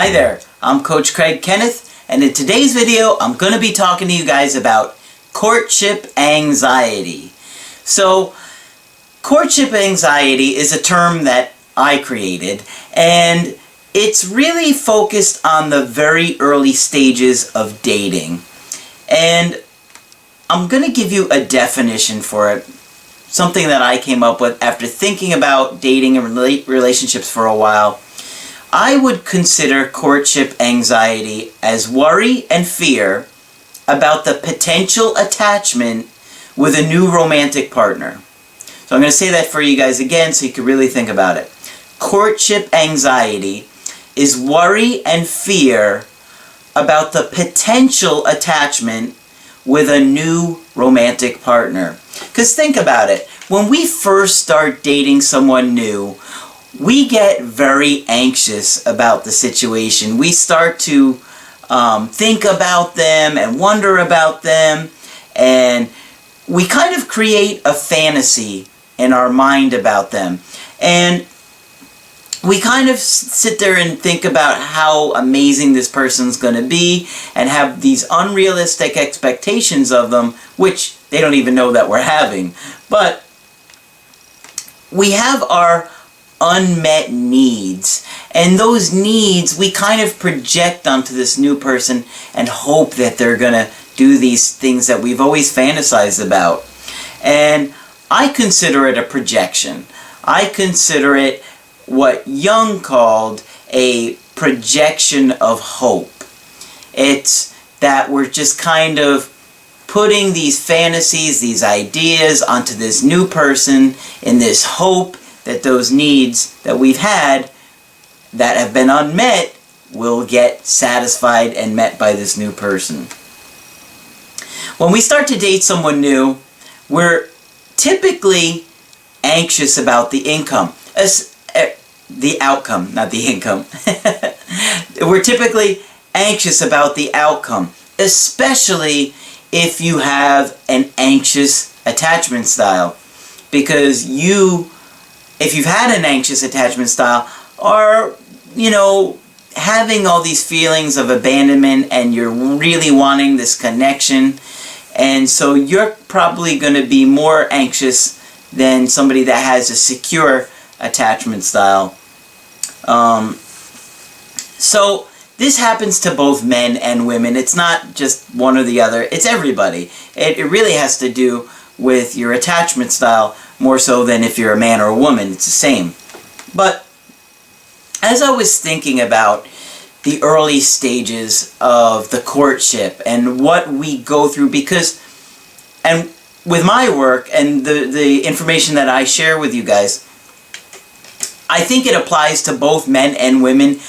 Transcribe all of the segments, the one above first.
Hi there, I'm Coach Kenneth, and in today's video I'm going to be talking to you guys about courtship anxiety. So, courtship anxiety is a term that I created, and it's really focused on the very early stages of dating. And I'm going to give you a definition for it, something that I came up with after thinking about dating and relationships for a while. I would consider courtship anxiety as worry and fear about the potential attachment with a new romantic partner. So I'm going to say that for you guys again so you can really think about it. Courtship anxiety is worry and fear about the potential attachment with a new romantic partner. Because think about it, when we first start dating someone new, we get very anxious about the situation. We start to think about them and wonder about them, and we kind of create a fantasy in our mind about them. And we kind of sit there and think about how amazing this person's going to be and have these unrealistic expectations of them, which they don't even know that we're having. But we have our unmet needs, and those needs we kind of project onto this new person and hope that they're gonna do these things that we've always fantasized about. And I consider it a projection. I consider it what Jung called a projection of hope. It's that we're just kind of putting these fantasies, these ideas onto this new person in this hope that those needs that we've had that have been unmet will get satisfied and met by this new person. When we start to date someone new, we're typically anxious about the income. The outcome, not the income. We're typically anxious about the outcome, especially if you have an anxious attachment style. Because if you've had an anxious attachment style, are, having all these feelings of abandonment and you're really wanting this connection, and so you're probably going to be more anxious than somebody that has a secure attachment style. So this happens to both men and women. It's not just one or the other. It's everybody. It really has to do with your attachment style more so than if you're a man or a woman. It's the same. But as I was thinking about the early stages of the courtship and what we go through, and with my work and the information that I share with you guys, I think it applies to both men and women,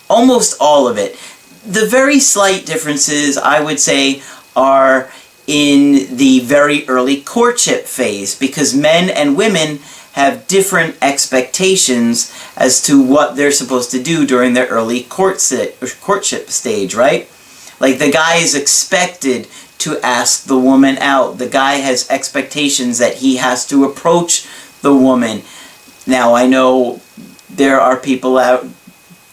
almost all of it. The very slight differences, I would say, are in the very early courtship phase, because men and women have different expectations as to what they're supposed to do during their early courtship stage, right? Like, the guy is expected to ask the woman out. The guy has expectations that he has to approach the woman. Now, I know there are people out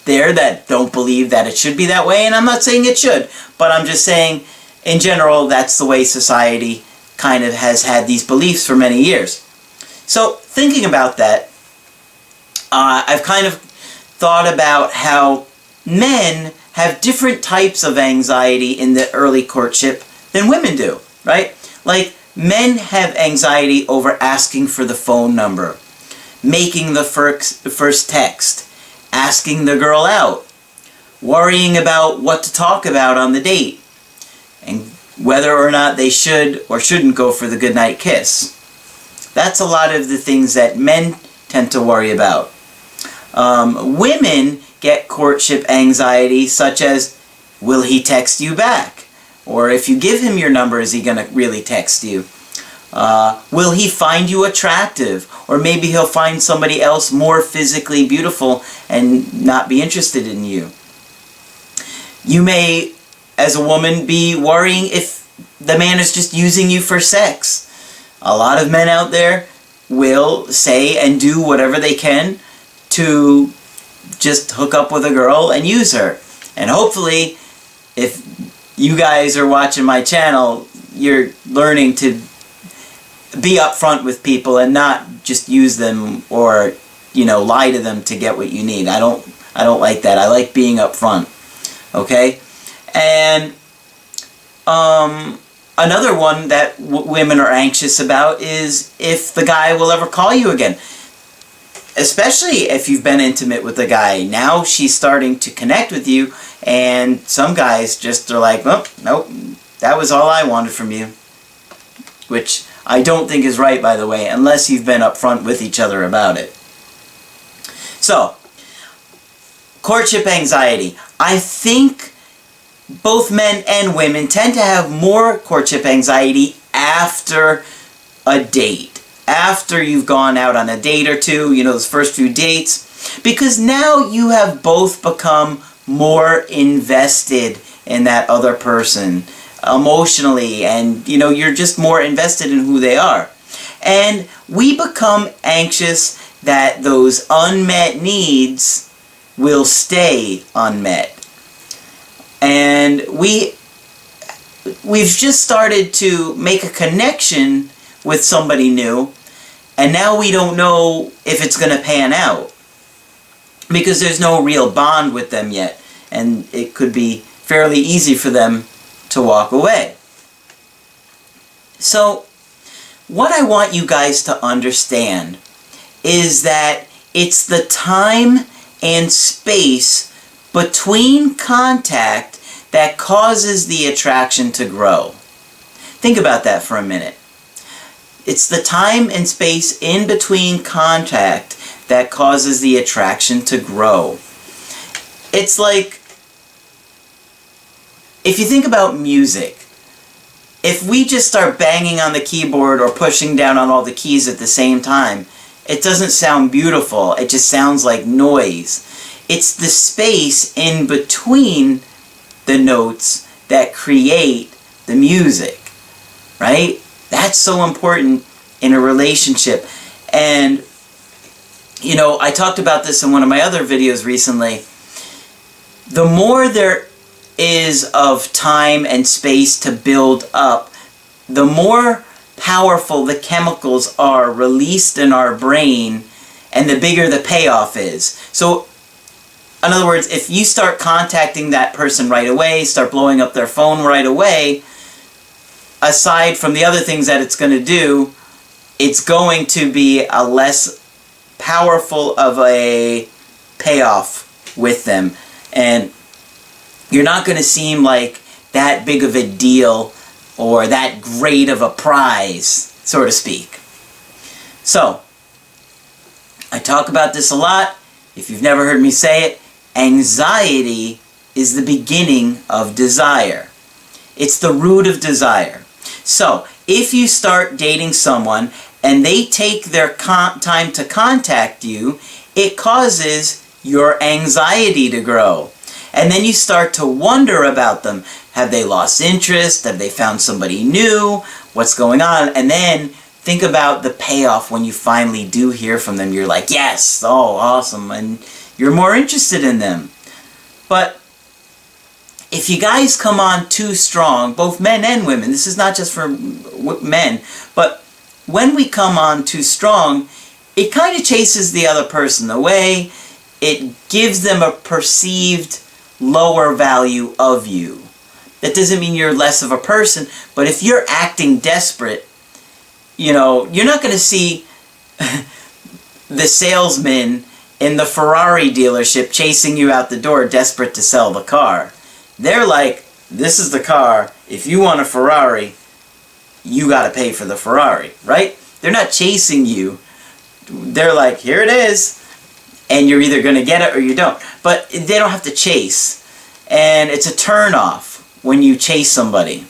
there that don't believe that it should be that way, and I'm not saying it should, but I'm just saying, in general, that's the way society kind of has had these beliefs for many years. So, thinking about that, I've kind of thought about how men have different types of anxiety in the early courtship than women do, right? Like, men have anxiety over asking for the phone number, making the first text, asking the girl out, worrying about what to talk about on the date, and whether or not they should or shouldn't go for the goodnight kiss. That's a lot of the things that men tend to worry about. Women get courtship anxiety, such as, will he text you back? Or if you give him your number, is he going to really text you? Will he find you attractive? Or maybe he'll find somebody else more physically beautiful and not be interested in you. You may, as a woman, be worrying if the man is just using you for sex. A lot of men out there will say and do whatever they can to just hook up with a girl and use her. And hopefully, if you guys are watching my channel, you're learning to be upfront with people and not just use them or, you know, lie to them to get what you need. I don't like that. I like being upfront. Okay? And another one that women are anxious about is if the guy will ever call you again. Especially if you've been intimate with the guy. Now she's starting to connect with you, and some guys just are like, oh, nope, that was all I wanted from you. Which I don't think is right, by the way, unless you've been upfront with each other about it. So, courtship anxiety. I think both men and women tend to have more courtship anxiety after a date. After you've gone out on a date or two, you know, those first few dates. Because now you have both become more invested in that other person emotionally, and, you know, you're just more invested in who they are. And we become anxious that those unmet needs will stay unmet. And we've just started to make a connection with somebody new, and now we don't know if it's going to pan out because there's no real bond with them yet, and it could be fairly easy for them to walk away. So what I want you guys to understand is that it's the time and space between contact that causes the attraction to grow. Think about that for a minute. It's the time and space in between contact that causes the attraction to grow. It's like, if you think about music, if we just start banging on the keyboard or pushing down on all the keys at the same time, it doesn't sound beautiful. It just sounds like noise. It's the space in between the notes that create the music, right? That's so important in a relationship. And, you know, I talked about this in one of my other videos recently. The more there is of time and space to build up, the more powerful the chemicals are released in our brain, and the bigger the payoff is. So, in other words, if you start contacting that person right away, start blowing up their phone right away, aside from the other things that it's going to do, it's going to be a less powerful of a payoff with them. And you're not going to seem like that big of a deal or that great of a prize, so to speak. So, I talk about this a lot. If you've never heard me say it, anxiety is the beginning of desire. It's the root of desire. So, if you start dating someone and they take their time to contact you, it causes your anxiety to grow. And then you start to wonder about them. Have they lost interest? Have they found somebody new? What's going on? And then think about the payoff when you finally do hear from them. You're like, yes, oh, awesome. And you're more interested in them. But if you guys come on too strong, both men and women, this is not just for men, but when we come on too strong, it kind of chases the other person away. It gives them a perceived lower value of you. That doesn't mean you're less of a person, but if you're acting desperate, you know, you're not going to see the salesman in the Ferrari dealership chasing you out the door desperate to sell the car. They're like, this is the car. If you want a Ferrari, you got to pay for the Ferrari, right? They're not chasing you. They're like, here it is. And you're either going to get it or you don't. But they don't have to chase. And it's a turn-off when you chase somebody.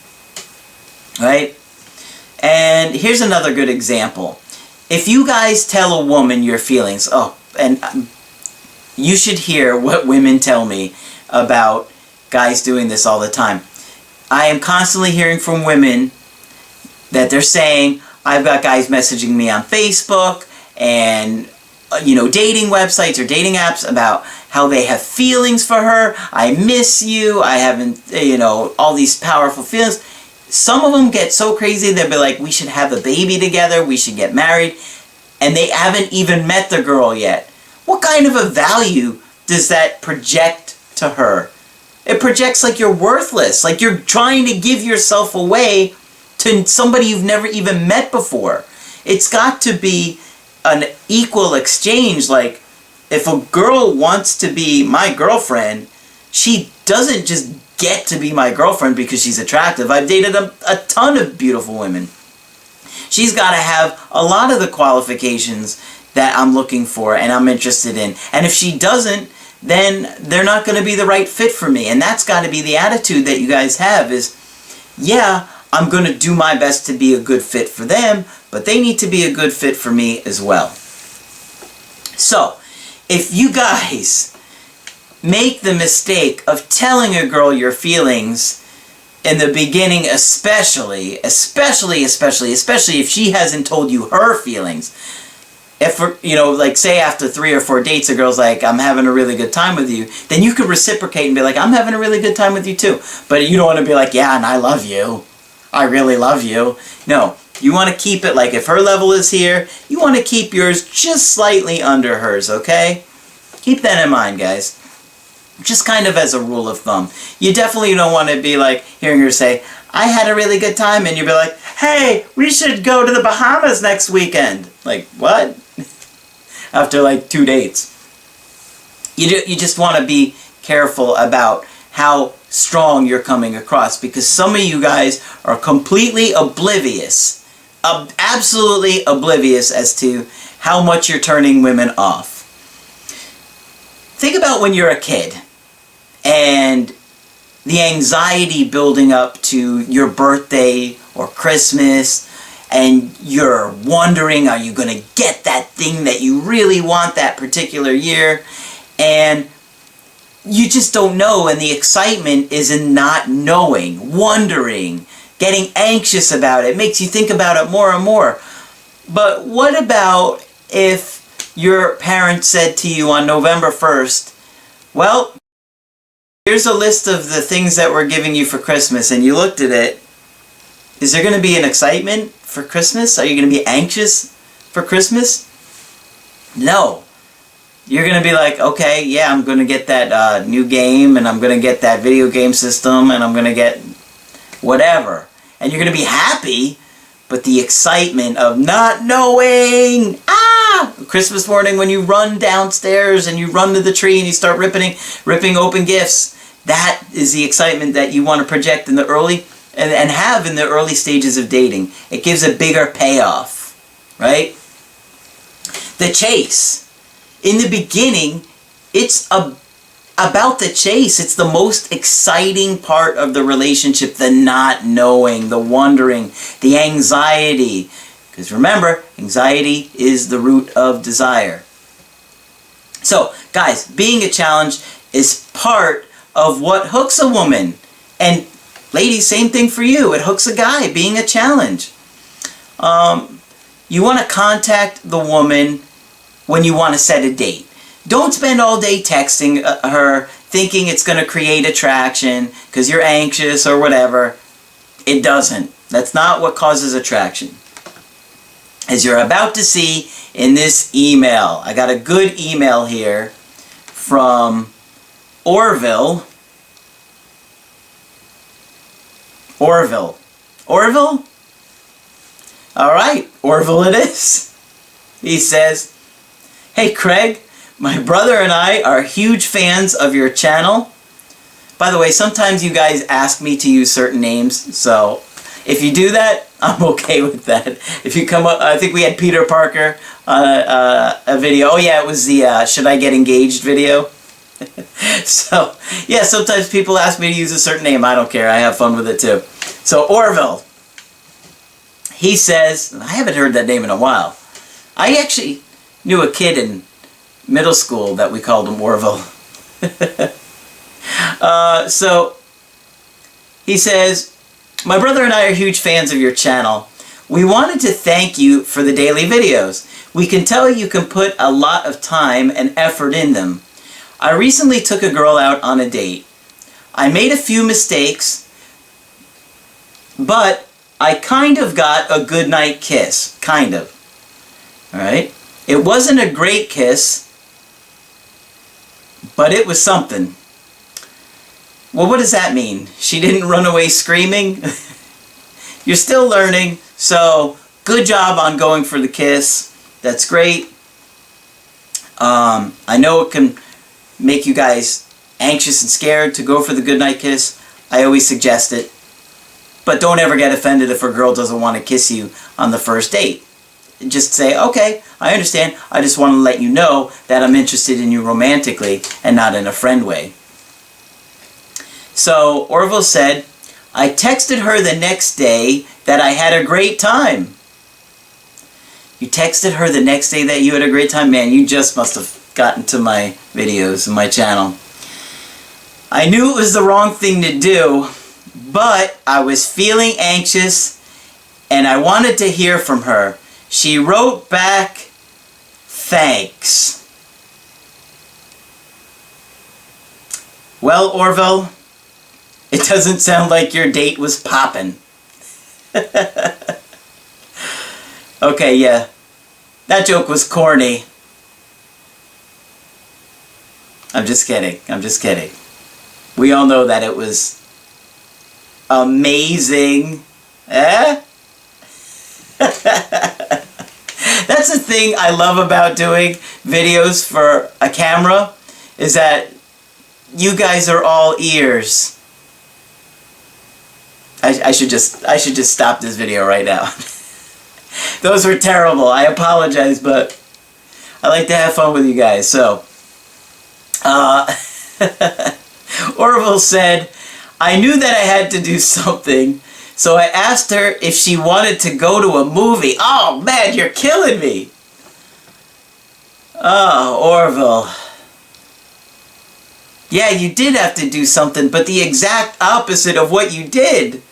Right? And here's another good example. If you guys tell a woman your feelings, and you should hear what women tell me about guys doing this all the time. I am constantly hearing from women that they're saying, I've got guys messaging me on Facebook, and dating websites or dating apps about how they have feelings for her. I miss you. I haven't, all these powerful feelings. Some of them get so crazy, they'll be like, we should have a baby together. We should get married. And they haven't even met the girl yet. What kind of a value does that project to her? It projects like you're worthless, like you're trying to give yourself away to somebody you've never even met before. It's got to be an equal exchange. Like, if a girl wants to be my girlfriend, she doesn't just get to be my girlfriend because she's attractive. I've dated a ton of beautiful women. She's got to have a lot of the qualifications that I'm looking for and I'm interested in. And if she doesn't, then they're not going to be the right fit for me. And that's got to be the attitude that you guys have is, yeah, I'm going to do my best to be a good fit for them, but they need to be a good fit for me as well. So, if you guys make the mistake of telling a girl your feelings in the beginning, especially if she hasn't told you her feelings, if, like say after 3 or 4 dates, a girl's like, I'm having a really good time with you, then you could reciprocate and be like, I'm having a really good time with you too. But you don't want to be like, yeah, and I love you. I really love you. No, you want to keep it like if her level is here, you want to keep yours just slightly under hers, okay? Keep that in mind, guys. Just kind of as a rule of thumb. You definitely don't want to be like hearing her say, I had a really good time, and you'd be like, hey, we should go to the Bahamas next weekend. Like, what? After like 2 dates. You just want to be careful about how strong you're coming across, because some of you guys are completely oblivious, absolutely oblivious as to how much you're turning women off. Think about when you're a kid and the anxiety building up to your birthday or Christmas, and you're wondering, are you going to get that thing that you really want that particular year? And you just don't know, and the excitement is in not knowing, wondering, getting anxious about it. It makes you think about it more and more. But what about if your parents said to you on November 1st, well, here's a list of the things that we're giving you for Christmas, and you looked at it. Is there going to be an excitement for Christmas? Are you going to be anxious for Christmas? No. You're going to be like, okay, yeah, I'm going to get that new game, and I'm going to get that video game system, and I'm going to get whatever. And you're going to be happy, but the excitement of not knowing, Christmas morning when you run downstairs and you run to the tree and you start ripping open gifts, that is the excitement that you want to project in the early, and have in the early stages of dating. It gives a bigger payoff, right? The chase. In the beginning, it's about the chase. It's the most exciting part of the relationship, the not knowing, the wondering, the anxiety. Because remember, anxiety is the root of desire. So, guys, being a challenge is part of what hooks a woman. And ladies, same thing for you. It hooks a guy, being a challenge. You want to contact the woman when you want to set a date. Don't spend all day texting her thinking it's going to create attraction because you're anxious or whatever. It doesn't. That's not what causes attraction. As you're about to see in this email, I got a good email here from Orville. Orville? All right, Orville it is. He says, hey Craig, my brother and I are huge fans of your channel. By the way, sometimes you guys ask me to use certain names, so if you do that, I'm okay with that. If you come up, I think we had Peter Parker a video. Oh yeah, it was the Should I Get Engaged video. So, yeah, sometimes people ask me to use a certain name. I don't care. I have fun with it too. So, Orville. He says, I haven't heard that name in a while. I actually knew a kid in middle school that we called him Orville. So, he says, my brother and I are huge fans of your channel. We wanted to thank you for the daily videos. We can tell you can put a lot of time and effort in them. I recently took a girl out on a date. I made a few mistakes, but I kind of got a goodnight kiss. Kind of. Alright? It wasn't a great kiss, but it was something. Well, what does that mean? She didn't run away screaming? You're still learning, so good job on going for the kiss. That's great. I know it can make you guys anxious and scared to go for the goodnight kiss. I always suggest it. But don't ever get offended if a girl doesn't want to kiss you on the first date. Just say, okay, I understand. I just want to let you know that I'm interested in you romantically and not in a friend way. So Orville said, I texted her the next day that I had a great time. You texted her the next day that you had a great time? Man, you just must have gotten to my videos and my channel. I knew it was the wrong thing to do, but I was feeling anxious and I wanted to hear from her. She wrote back, thanks. Well, Orville, it doesn't sound like your date was poppin'. Okay, yeah. That joke was corny. I'm just kidding. I'm just kidding. We all know that it was amazing. Eh? That's the thing I love about doing videos for a camera, is that you guys are all ears. I should just stop this video right now. Those were terrible. I apologize, but I like to have fun with you guys. So, Orville said, I knew that I had to do something, so I asked her if she wanted to go to a movie. Oh, man, you're killing me. Oh, Orville. Yeah, you did have to do something, but the exact opposite of what you did.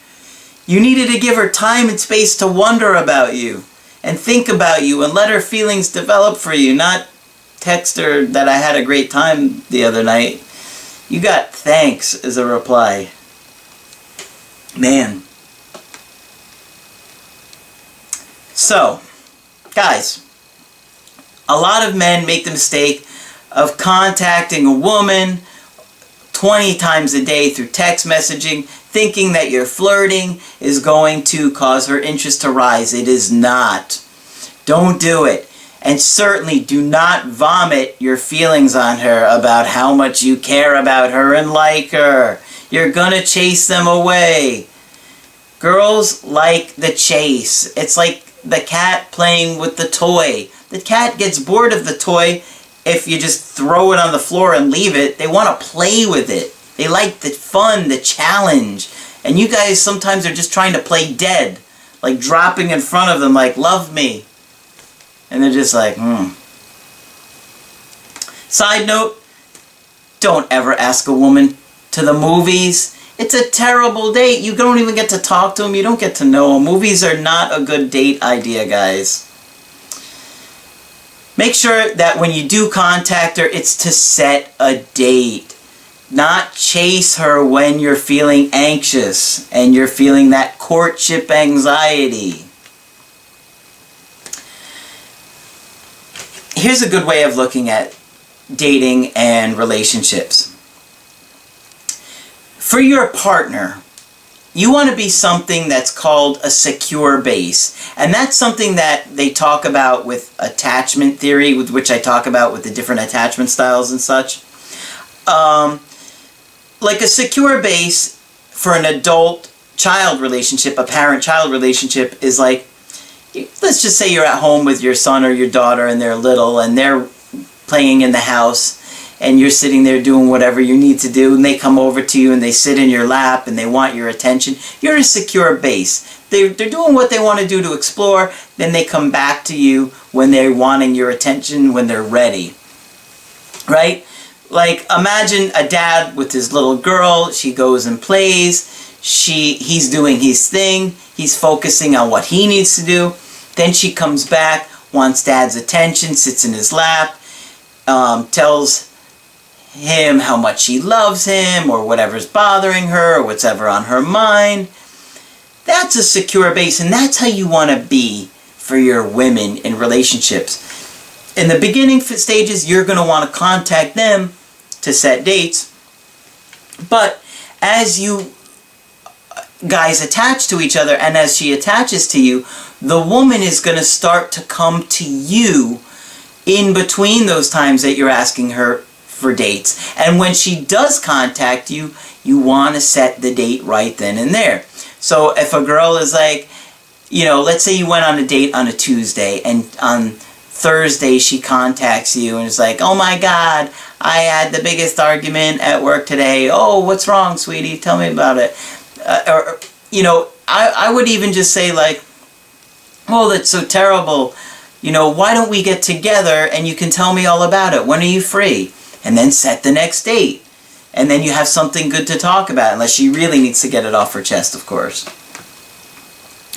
You needed to give her time and space to wonder about you and think about you and let her feelings develop for you, not text her that I had a great time the other night. You got thanks as a reply. Man. So, guys, a lot of men make the mistake of contacting a woman 20 times a day through text messaging, thinking that your flirting is going to cause her interest to rise. It is not. Don't do it. And certainly do not vomit your feelings on her about how much you care about her and like her. You're gonna chase them away. Girls like the chase. It's like the cat playing with the toy. The cat gets bored of the toy if you just throw it on the floor and leave it. They want to play with it. They like the fun, the challenge. And you guys sometimes are just trying to play dead. Like dropping in front of them like, love me. And they're just like, Side note, don't ever ask a woman to the movies. It's a terrible date. You don't even get to talk to them. You don't get to know them. Movies are not a good date idea, guys. Make sure that when you do contact her, it's to set a date. Not chase her when you're feeling anxious and you're feeling that courtship anxiety. Here's a good way of looking at dating and relationships. For your partner, you want to be something that's called a secure base. And that's something that they talk about with attachment theory, with which I talk about with the different attachment styles and such. Like a secure base for an adult-child relationship, a parent-child relationship, is like, let's just say you're at home with your son or your daughter and they're little and they're playing in the house and you're sitting there doing whatever you need to do and they come over to you and they sit in your lap and they want your attention. You're a secure base. They're doing what they want to do to explore, then they come back to you when they're wanting your attention, when they're ready. Right? Like, imagine a dad with his little girl, she goes and plays, he's doing his thing, he's focusing on what he needs to do, then she comes back. wants dad's attention, sits in his lap, tells him how much she loves him, or whatever's bothering her, or whatever on her mind. That's a secure base, and that's how you want to be for your women in relationships. In the beginning stages, you're going to want to contact them to set dates. But as you guys attach to each other, and as she attaches to you, the woman is going to start to come to you in between those times that you're asking her for dates. And when she does contact you, you want to set the date right then and there. So if a girl is like, you know, let's say you went on a date on a Tuesday, and on Thursday she contacts you and is like, oh my God, I had the biggest argument at work today. Oh, what's wrong, sweetie? Tell me about it. Or, you know, I would even just say like, oh, that's so terrible. You know, why don't we get together and you can tell me all about it? When are you free? And then set the next date. And then you have something good to talk about, unless she really needs to get it off her chest, of course.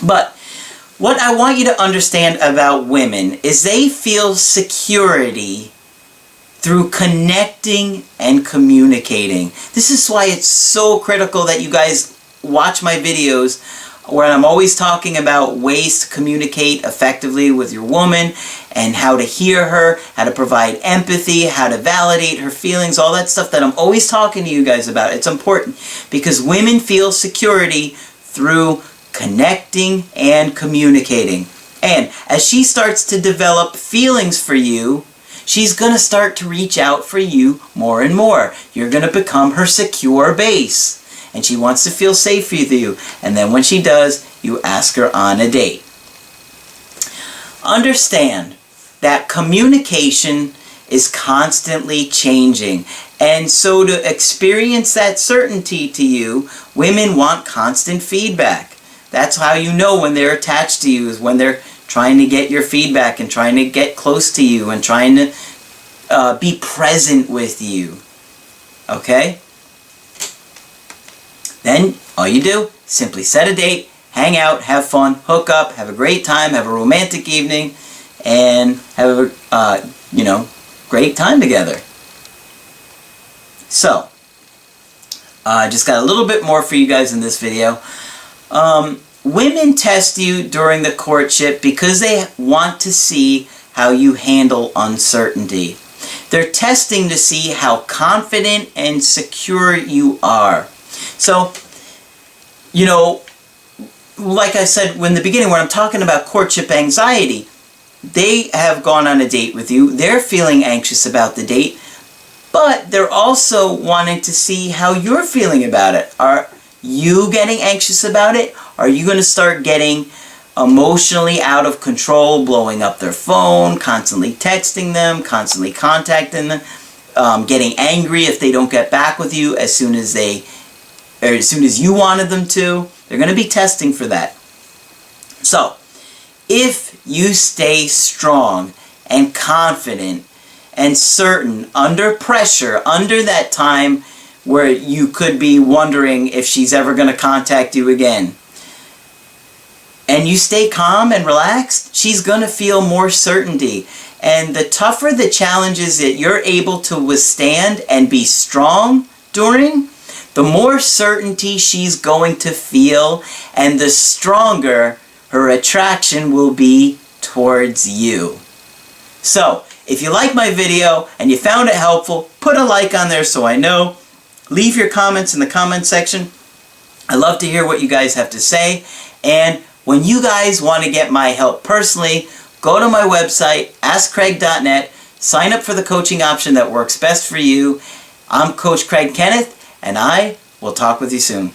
But what I want you to understand about women is they feel security through connecting and communicating. This is why it's so critical that you guys watch my videos where I'm always talking about ways to communicate effectively with your woman, and how to hear her, how to provide empathy, how to validate her feelings, all that stuff that I'm always talking to you guys about. It's important because women feel security through connecting and communicating. And as she starts to develop feelings for you, she's going to start to reach out for you more and more. You're going to become her secure base. And she wants to feel safe with you. And then when she does, you ask her on a date. Understand that communication is constantly changing. And so to experience that certainty to you, women want constant feedback. That's how you know when they're attached to you, is when they're trying to get your feedback and trying to get close to you and trying to be present with you. Okay? Then all you do, simply set a date, hang out, have fun, hook up, have a great time, have a romantic evening, and have a, great time together. So, just got a little bit more for you guys in this video. Women test you during the courtship because they want to see how you handle uncertainty. They're testing to see how confident and secure you are. So, like I said in the beginning, when I'm talking about courtship anxiety, they have gone on a date with you. They're feeling anxious about the date, but they're also wanting to see how you're feeling about it. Are you getting anxious about it? Are you going to start getting emotionally out of control, blowing up their phone, constantly texting them, constantly contacting them, getting angry if they don't get back with you as soon as you wanted them to? They're going to be testing for that. So, if you stay strong and confident and certain under pressure, under that time where you could be wondering if she's ever going to contact you again, and you stay calm and relaxed, she's going to feel more certainty. And the tougher the challenges that you're able to withstand and be strong during, the more certainty she's going to feel, and the stronger her attraction will be towards you. So, if you like my video and you found it helpful, put a like on there so I know. Leave your comments in the comment section. I love to hear what you guys have to say. And when you guys want to get my help personally, go to my website, askcraig.net, sign up for the coaching option that works best for you. I'm Coach Craig Kenneth, and I will talk with you soon.